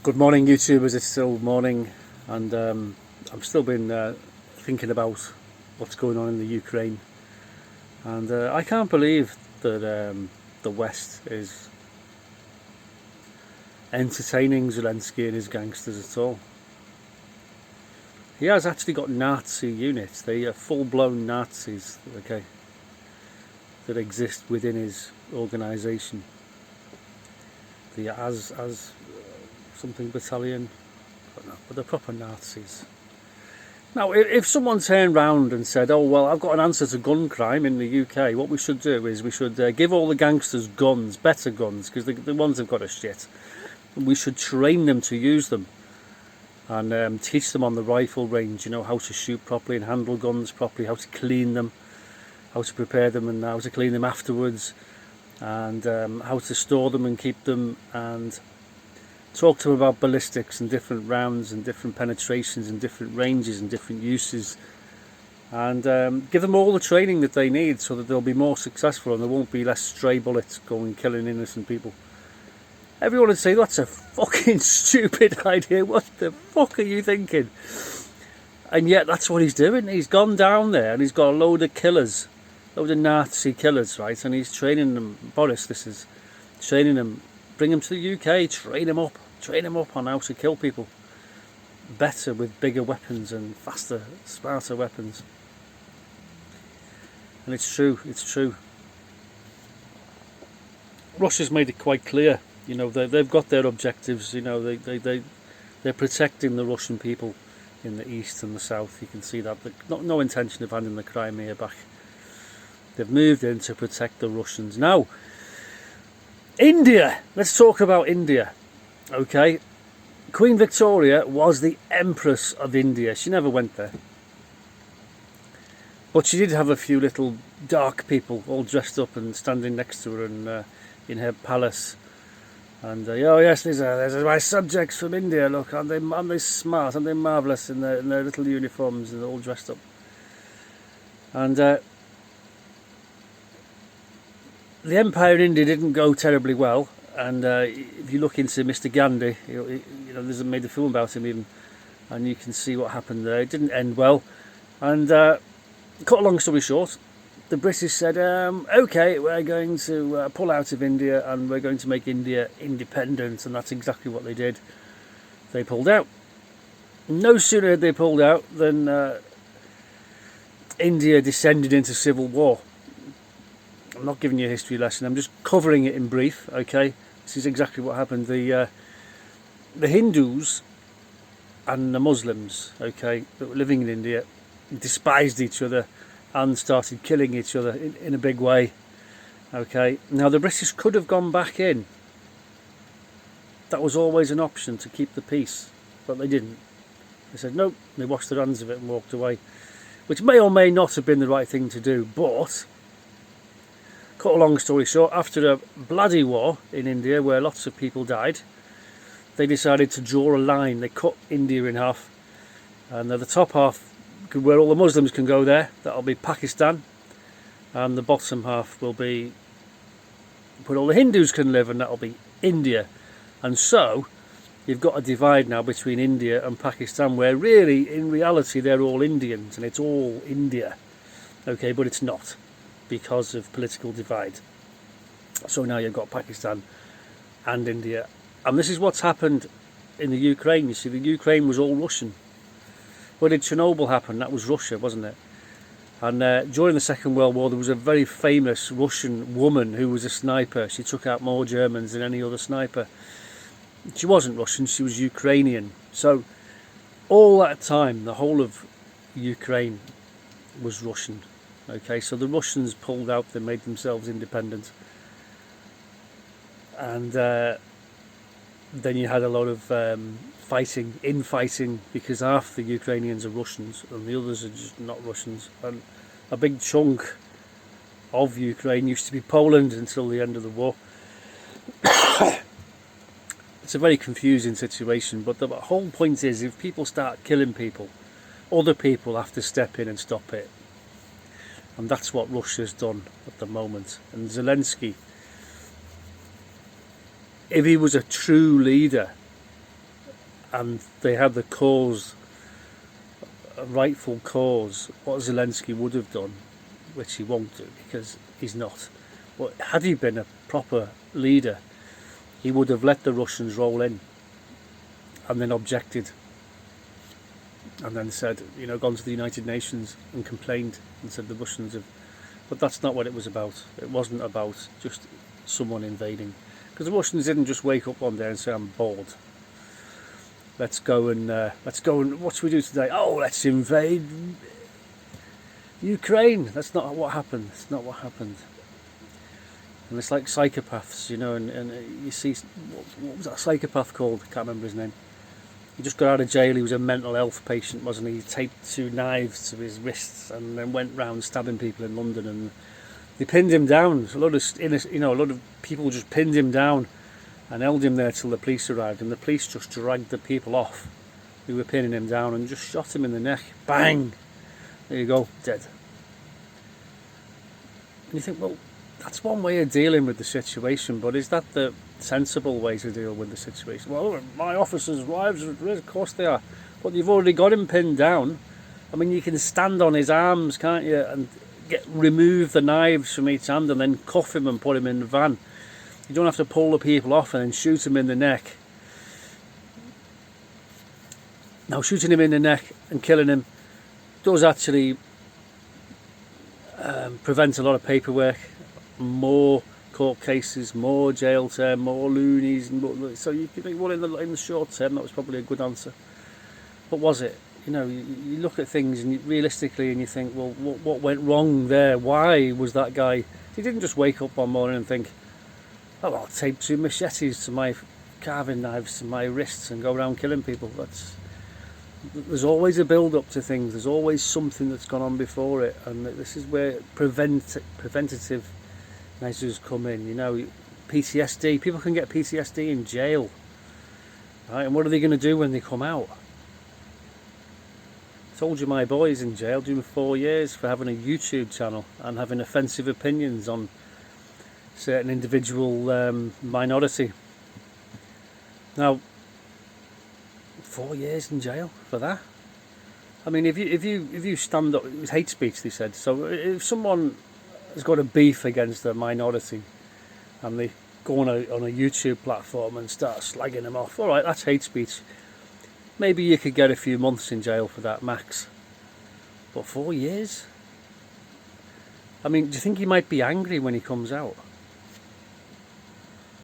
Good morning, YouTubers. It's still morning, and I've still been thinking about what's going on in the Ukraine, and I can't believe that the West is entertaining Zelensky and his gangsters at all. He has actually got Nazi units. They are full-blown Nazis, okay, that exist within his organisation. The as something battalion, I don't know, but they're proper Nazis. Now, if someone turned round and said, oh, well, I've got an answer to gun crime in the UK, what we should do is we should give all the gangsters guns, better guns, because the ones they've got are shit. We should train them to use them and teach them on the rifle range, you know, how to shoot properly and handle guns properly, how to clean them, how to prepare them and how to clean them afterwards, and how to store them and keep them, and talk to them about ballistics and different rounds and different penetrations and different ranges and different uses, and give them all the training that they need so that they'll be more successful and there won't be less stray bullets going killing innocent people. Everyone would say, that's a fucking stupid idea, what the fuck are you thinking? And yet that's what he's doing. He's gone down there and he's got a load of killers, load of Nazi killers, right, and he's training them. Boris, this is training them. Bring them to the UK, train them up on how to kill people better with bigger weapons and faster, smarter weapons. And it's true. Russia's made it quite clear, you know, they've got their objectives, you know, they're protecting the Russian people in the east and the south. You can see that, no intention of handing the Crimea back. They've moved in to protect the Russians. Now, India, let's talk about India, okay? Queen Victoria was the Empress of India. She never went there. But she did have a few little dark people all dressed up and standing next to her and in her palace. And oh yes, these are my subjects from India. Look, aren't they smart? Aren't they marvellous in their little uniforms and they're all dressed up? And the empire in India didn't go terribly well, and if you look into Mr. Gandhi, you know, there's made a film about him even, and you can see what happened there. It didn't end well, and cut a long story short, the British said, okay, we're going to pull out of India and we're going to make India independent, and that's exactly what they did. They pulled out. No sooner had they pulled out than India descended into civil war. I'm not giving you a history lesson, I'm just covering it in brief, okay? This is exactly what happened. The Hindus and the Muslims, okay, that were living in India despised each other and started killing each other in a big way, okay? Now, the British could have gone back in. That was always an option to keep the peace, but they didn't. They said nope, they washed their hands of it and walked away, which may or may not have been the right thing to do, but cut a long story short, after a bloody war in India where lots of people died, they decided to draw a line. They cut India in half, and the top half, where all the Muslims can go there, that'll be Pakistan, and the bottom half will be where all the Hindus can live, and that'll be India. And so you've got a divide now between India and Pakistan, where really in reality they're all Indians and it's all India, okay, but it's not, because of political divide. So now you've got Pakistan and India, and this is what's happened in the Ukraine. You see, the Ukraine was all Russian. Where did Chernobyl happen? That was Russia, wasn't it? And during the Second World War there was a very famous Russian woman who was a sniper. She took out more Germans than any other sniper. She wasn't Russian, she was Ukrainian. So all that time the whole of Ukraine was Russian. Okay, so the Russians pulled out, they made themselves independent, and then you had a lot of infighting, because half the Ukrainians are Russians and the others are just not Russians, and a big chunk of Ukraine used to be Poland until the end of the war. It's a very confusing situation, but the whole point is, if people start killing people, other people have to step in and stop it. And that's what Russia's done at the moment. And Zelensky, if he was a true leader, and they had the cause, a rightful cause, what Zelensky would have done, which he won't do because he's not. But had he been a proper leader, he would have let the Russians roll in and then objected and then said, gone to the United Nations and complained and said the Russians have. But that's not what it was about. It wasn't about just someone invading, because the Russians didn't just wake up one day and say, I'm bored, let's go and what should we do today? Oh, let's invade Ukraine. That's not what happened. It's not what happened. And it's like psychopaths, and you see, what was that psychopath called? I can't remember his name. He just got out of jail. He was a mental health patient, wasn't he? He taped 2 knives to his wrists and then went round stabbing people in London, and they pinned him down. A lot of people just pinned him down and held him there till the police arrived, and the police just dragged the people off who were pinning him down and just shot him in the neck. Bang! There you go, dead. And you think, well, that's one way of dealing with the situation, but is that the sensible way to deal with the situation? Well, my officers' wives, of course they are, but you've already got him pinned down. I mean, you can stand on his arms, can't you, and remove the knives from each hand and then cuff him and put him in the van. You don't have to pull the people off and then shoot him in the neck. Now, shooting him in the neck and killing him does actually prevent a lot of paperwork, more court cases, more jail term, more loonies, and so you think, well, in the short term that was probably a good answer. But was it? You look at things and realistically, and you think, well, what went wrong there? Why was that guy? He didn't just wake up one morning and think, oh, I'll tape 2 machetes to my carving knives to my wrists and go around killing people. There's always a build-up to things. There's always something that's gone on before it, and this is where preventative measures come in. PTSD. People can get PTSD in jail, right? And what are they going to do when they come out? I told you my boy's in jail doing 4 years for having a YouTube channel and having offensive opinions on certain individual minority. Now, 4 years in jail for that. I mean, if you stand up, it was hate speech, they said. So if someone has got a beef against a minority and they go on a YouTube platform and start slagging them off, all right, that's hate speech. Maybe you could get a few months in jail for that, max. But 4 years? I mean, do you think he might be angry when he comes out?